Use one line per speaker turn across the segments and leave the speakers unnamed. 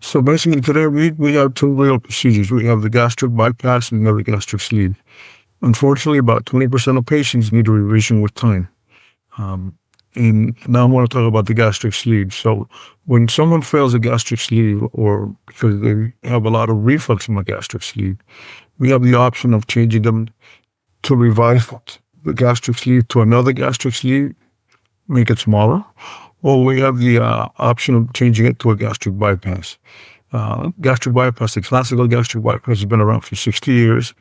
So basically today we have two real procedures. We have the gastric bypass and we have the gastric sleeve. Unfortunately, about 20% of patients need a revision with time. Um, and now I want to talk about the gastric sleeve. So when someone fails a gastric sleeve or because they have a lot of reflux in the gastric sleeve, we have the option of changing them to revise the gastric sleeve to another gastric sleeve, make it smaller, or we have the option of changing it to a gastric bypass. Gastric bypass, the classical gastric bypass, has been around for 60 years.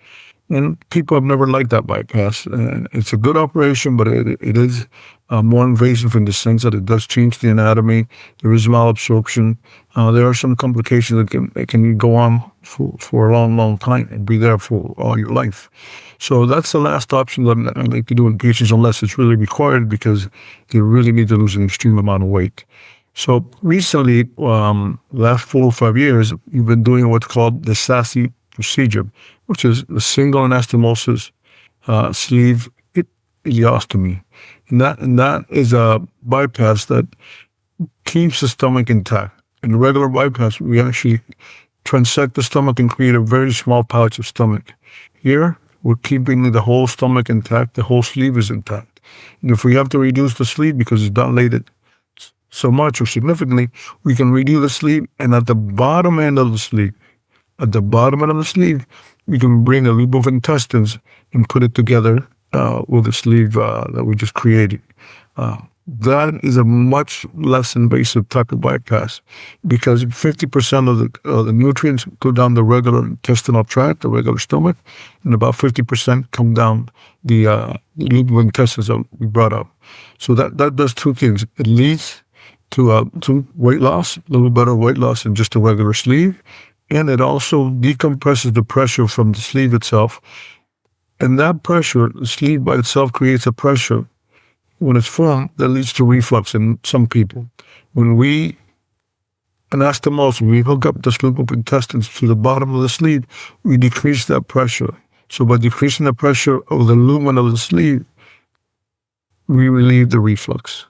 And people have never liked that bypass. It's a good operation, but it is more invasive in the sense that it does change the anatomy. There is malabsorption. There are some complications that can go on for a long, long time and be there for all your life. So that's the last option that I like to do in patients unless it's really required because they really need to lose an extreme amount of weight. So recently, last 4 or 5 years, we've been doing what's called the SASI procedure, which is the single anastomosis sleeve ileostomy. And that is a bypass that keeps the stomach intact. In a regular bypass, we actually transect the stomach and create a very small pouch of stomach. Here, we're keeping the whole stomach intact. The whole sleeve is intact. And if we have to reduce the sleeve because it's dilated so much or significantly, we can reduce the sleeve. And at the bottom end of the sleeve, we can bring a loop of intestines and put it together with the sleeve that we just created. That is a much less invasive type of bypass because 50% of the nutrients go down the regular intestinal tract, the regular stomach, and about 50% come down the loop of intestines that we brought up. So that does two things. It leads to weight loss, a little better weight loss than just a regular sleeve. And it also decompresses the pressure from the sleeve itself. And that pressure, the sleeve by itself creates a pressure when it's formed that leads to reflux in some people. When we anastomose, we hook up this loop of intestines to the bottom of the sleeve, we decrease that pressure. So by decreasing the pressure of the lumen of the sleeve, we relieve the reflux.